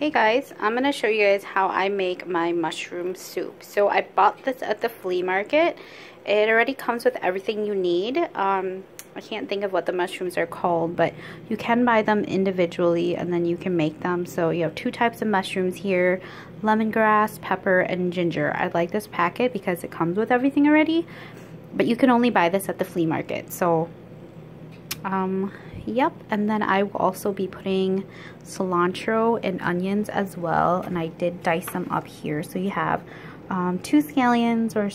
Hey guys, I'm going to show you guys how I make my mushroom soup. So I bought this at the flea market. It already comes with everything you need. I can't think of what the mushrooms are called, but you can buy them individually and then you can make them. So you have two types of mushrooms here, lemongrass, pepper, and ginger. I like this packet because it comes with everything already, but you can only buy this at the flea market. So yep, and then I will also be putting cilantro and onions as well, and I did dice them up here. So you have 2 scallions or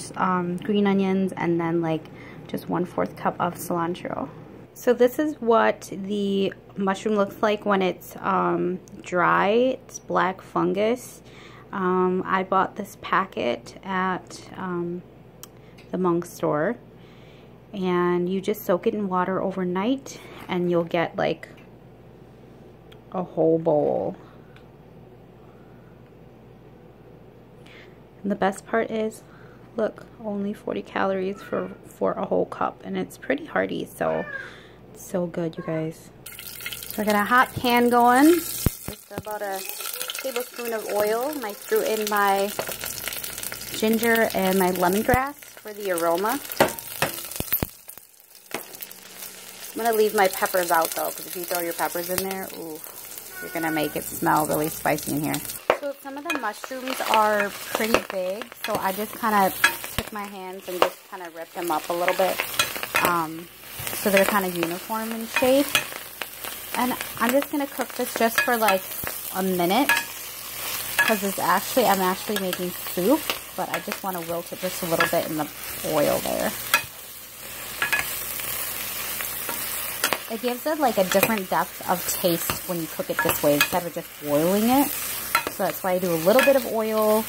green onions, and then like just 1/4 cup of cilantro. So this is what the mushroom looks like when it's dry. It's black fungus. I bought this packet at the Monk store, and you just soak it in water overnight and you'll get like a whole bowl. And the best part is, look, only 40 calories for a whole cup, and it's pretty hearty, so it's so good, you guys. So I got a hot pan going, just about a tablespoon of oil, and I threw in my ginger and my lemongrass for the aroma. I'm going to leave my peppers out though, because if you throw your peppers in there, ooh, you're going to make it smell really spicy in here. So some of the mushrooms are pretty big, so I just kind of took my hands and just kind of ripped them up a little bit, so they're kind of uniform in shape. And I'm just going to cook this just for like a minute, because I'm actually making soup, but I just want to wilt it just a little bit in the oil there. It gives it like a different depth of taste when you cook it this way instead of just boiling it. So that's why I do a little bit of oil,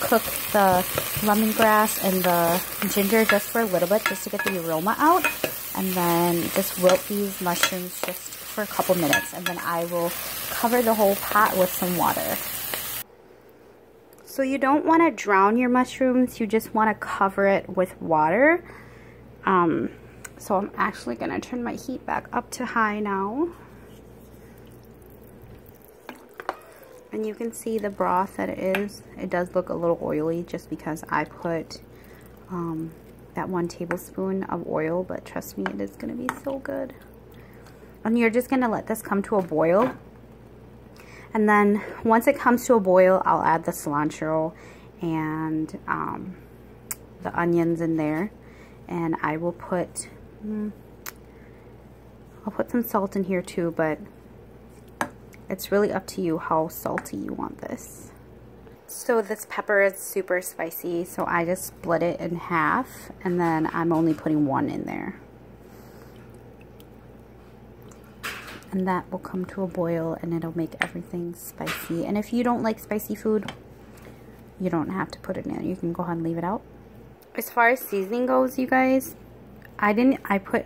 cook the lemongrass and the ginger just for a little bit, just to get the aroma out, and then just wilt these mushrooms just for a couple minutes, and then I will cover the whole pot with some water. So you don't want to drown your mushrooms, you just want to cover it with water. So I'm actually going to turn my heat back up to high now. And you can see the broth that it is. It does look a little oily just because I put that 1 tablespoon of oil, but trust me, it is going to be so good. And you're just going to let this come to a boil. And then once it comes to a boil, I'll add the cilantro and the onions in there. And I will put... I'll put some salt in here too, but it's really up to you how salty you want this. So this pepper is super spicy, so I just split it in half, and then I'm only putting 1 in there. And that will come to a boil, and it'll make everything spicy. And if you don't like spicy food, you don't have to put it in. You can go ahead and leave it out. As far as seasoning goes, you guys, I put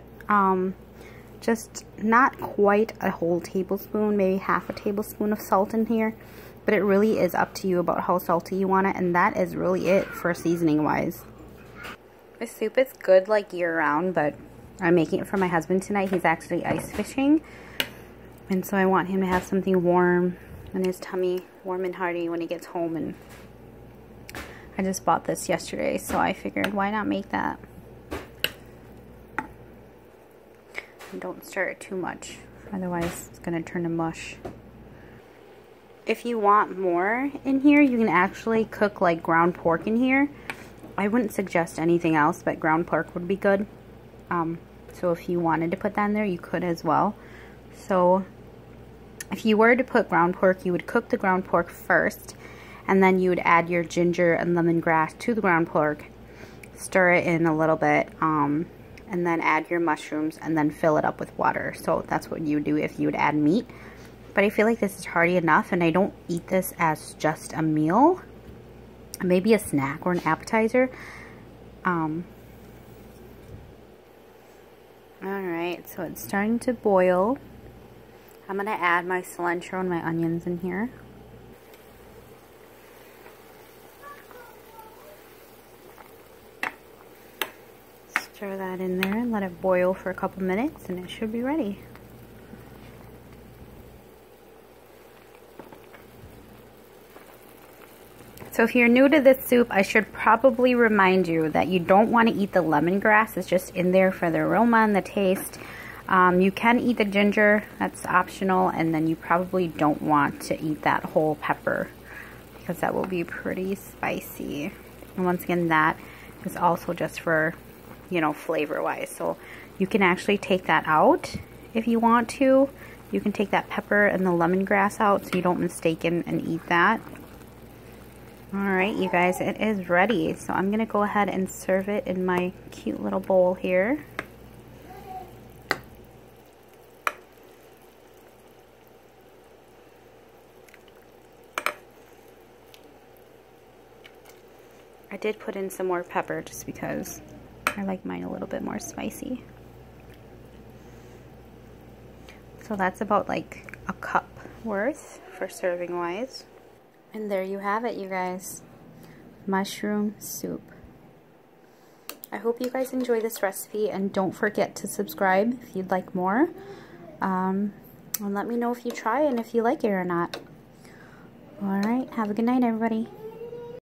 just not quite a whole tablespoon, maybe half a tablespoon of salt in here, but it really is up to you about how salty you want it, and that is really it for seasoning wise. This soup is good like year round, but I'm making it for my husband tonight. He's actually ice fishing, and so I want him to have something warm in his tummy, warm and hearty when he gets home. And I just bought this yesterday, so I figured why not make that. And don't stir it too much, otherwise it's going to turn to mush. If you want more in here, you can actually cook like ground pork in here. I wouldn't suggest anything else, but ground pork would be good. So if you wanted to put that in there, you could as well. So if you were to put ground pork, you would cook the ground pork first, and then you would add your ginger and lemongrass to the ground pork, stir it in a little bit, and then add your mushrooms, and then fill it up with water. So that's what you would do if you would add meat. But I feel like this is hearty enough, and I don't eat this as just a meal. Maybe a snack or an appetizer. Alright, so it's starting to boil. I'm going to add my cilantro and my onions in here. Stir that in there and let it boil for a couple minutes, and it should be ready. So if you're new to this soup, I should probably remind you that you don't want to eat the lemongrass. It's just in there for the aroma and the taste. You can eat the ginger, that's optional, and then you probably don't want to eat that whole pepper because that will be pretty spicy. And once again, that is also just for, you know, flavor-wise. So you can actually take that out if you want to. You can take that pepper and the lemongrass out so you don't mistake it and eat that. Alright, you guys, it is ready. So I'm going to go ahead and serve it in my cute little bowl here. I did put in some more pepper just because I like mine a little bit more spicy. So that's about like a cup worth for serving wise. And there you have it, you guys. Mushroom soup. I hope you guys enjoy this recipe, and don't forget to subscribe if you'd like more. And let me know if you try and if you like it or not. Alright, have a good night, everybody.